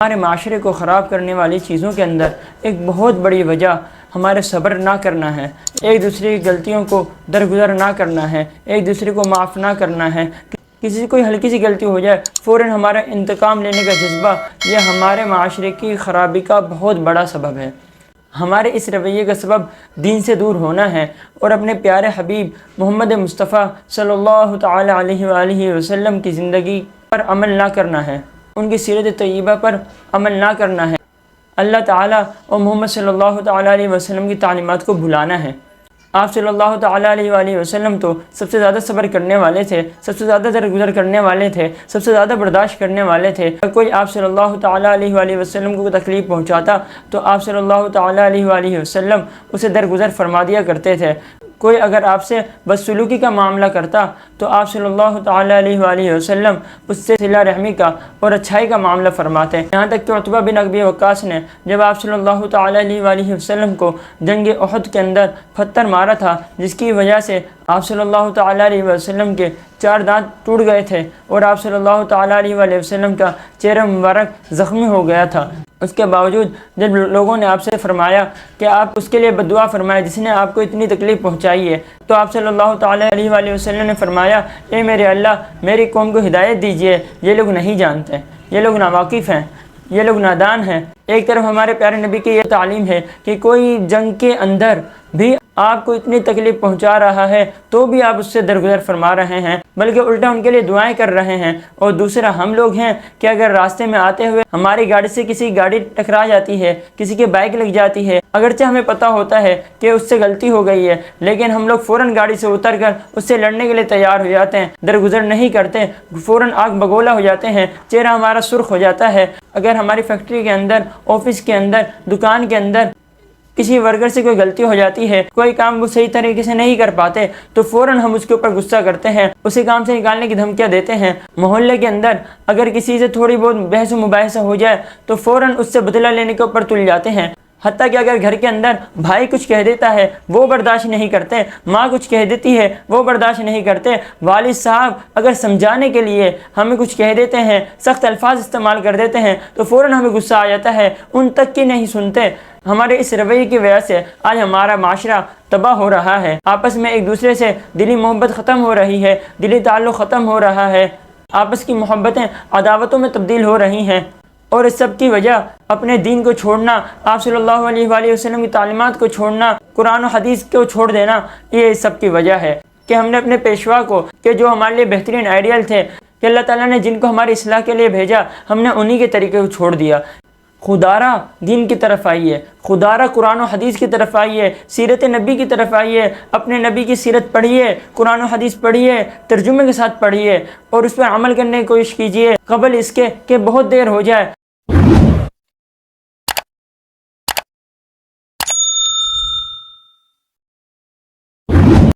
ہمارے معاشرے کو خراب کرنے والی چیزوں کے اندر ایک بہت بڑی وجہ ہمارے صبر نہ کرنا ہے، ایک دوسرے کی غلطیوں کو درگزر نہ کرنا ہے، ایک دوسرے کو معاف نہ کرنا ہے۔ کسی سے کوئی ہلکی سی غلطی ہو جائے فوراً ہمارا انتقام لینے کا جذبہ، یہ ہمارے معاشرے کی خرابی کا بہت بڑا سبب ہے۔ ہمارے اس رویے کا سبب دین سے دور ہونا ہے اور اپنے پیارے حبیب محمد مصطفیٰ صلی اللہ تعالی علیہ وآلہ وسلم کی زندگی پر عمل نہ کرنا ہے، ان کی سیرت طیبہ پر عمل نہ کرنا ہے، اللہ تعالیٰ اور محمد صلی اللہ تعالی علیہ وسلم کی تعلیمات کو بھلانا ہے۔ آپ صلی اللہ تعالی علیہ وآلہ وسلم تو سب سے زیادہ صبر کرنے والے تھے، سب سے زیادہ درگزر کرنے والے تھے، سب سے زیادہ برداشت کرنے والے تھے۔ اگر کوئی آپ صلی اللہ تعالی علیہ وآلہ وسلم کو تکلیف پہنچاتا تو آپ صلی اللہ تعالی علیہ وآلہ وسلم اسے درگزر فرما دیا کرتے تھے۔ کوئی اگر آپ سے بدسلوکی کا معاملہ کرتا تو آپ صلی اللہ تعالی علیہ وآلہ وسلم اس سے صلہ رحمی کا اور اچھائی کا معاملہ فرماتے۔ یہاں تک کہ عتبہ بن ابی وقاص نے جب آپ صلی اللہ تعالی علیہ وآلہ وسلم کو جنگ احد کے اندر پتھر مارا تھا، جس کی وجہ سے آپ صلی اللہ تعالی علیہ وسلم کے 4 دانت ٹوٹ گئے تھے اور آپ صلی اللہ تعالی علیہ وآلہ وسلم کا چہرہ مبارک زخمی ہو گیا تھا، اس کے باوجود جب لوگوں نے آپ سے فرمایا کہ آپ اس کے لیے بددعا فرمائے جس نے آپ کو اتنی تکلیف پہنچائی ہے، تو آپ صلی اللہ تعالی علیہ وآلہ وسلم نے فرمایا، اے میرے اللہ، میری قوم کو ہدایت دیجیے، یہ لوگ نہیں جانتے، یہ لوگ ناواقف ہیں، یہ لوگ نادان ہیں۔ ایک طرف ہمارے پیارے نبی کی یہ تعلیم ہے کہ کوئی جنگ کے اندر بھی آپ کو اتنی تکلیف پہنچا رہا ہے تو بھی آپ اس سے درگزر فرما رہے ہیں، بلکہ الٹا ان کے لیے دعائیں کر رہے ہیں۔ اور دوسرا ہم لوگ ہیں کہ اگر راستے میں آتے ہوئے ہماری گاڑی سے کسی گاڑی ٹکرا جاتی ہے، کسی کی بائک لگ جاتی ہے، اگرچہ ہمیں پتہ ہوتا ہے کہ اس سے غلطی ہو گئی ہے، لیکن ہم لوگ فوراً گاڑی سے اتر کر اس سے لڑنے کے لیے تیار ہو جاتے ہیں، درگزر نہیں کرتے، فوراً آگ بگولا ہو جاتے ہیں، چہرہ ہمارا سرخ ہو جاتا ہے۔ اگر ہماری فیکٹری کے اندر، آفس کے اندر، دکان کے اندر کسی ورکر سے کوئی غلطی ہو جاتی ہے، کوئی کام وہ صحیح طریقے سے نہیں کر پاتے، تو فوراً ہم اس کے اوپر غصہ کرتے ہیں، اسے کام سے نکالنے کی دھمکیاں دیتے ہیں۔ محلے کے اندر اگر کسی سے تھوڑی بہت بحث و مباحثہ ہو جائے تو فوراً اس سے بدلہ لینے کے اوپر تل جاتے ہیں۔ حتیٰ کہ اگر گھر کے اندر بھائی کچھ کہہ دیتا ہے وہ برداشت نہیں کرتے، ماں کچھ کہہ دیتی ہے وہ برداشت نہیں کرتے، والد صاحب اگر سمجھانے کے لیے ہمیں کچھ کہہ دیتے ہیں، سخت الفاظ استعمال کر دیتے ہیں تو فوراً ہمیں غصہ آ جاتا ہے، ان تک کی نہیں سنتے۔ ہمارے اس رویے کی وجہ سے آج ہمارا معاشرہ تباہ ہو رہا ہے، آپس میں ایک دوسرے سے دلی محبت ختم ہو رہی ہے، دلی تعلق ختم ہو رہا ہے، آپس کی محبتیں عداوتوں میں تبدیل ہو رہی ہیں۔ اور اس سب کی وجہ اپنے دین کو چھوڑنا، آپ صلی اللہ علیہ وآلہ وسلم کی تعلیمات کو چھوڑنا، قرآن و حدیث کو چھوڑ دینا، یہ اس سب کی وجہ ہے کہ ہم نے اپنے پیشوا کو، کہ جو ہمارے لیے بہترین آئیڈیل تھے، کہ اللہ تعالیٰ نے جن کو ہماری اصلاح کے لیے بھیجا، ہم نے انہی کے طریقے کو چھوڑ دیا۔ خدارہ دین کی طرف آئیے، خدارہ قرآن و حدیث کی طرف آئیے، سیرت نبی کی طرف آئیے، اپنے نبی کی سیرت پڑھیے، قرآن و حدیث پڑھیے، ترجمے کے ساتھ پڑھیے اور اس پر عمل کرنے کی کوشش کیجیے قبل اس کے کہ بہت دیر ہو جائے۔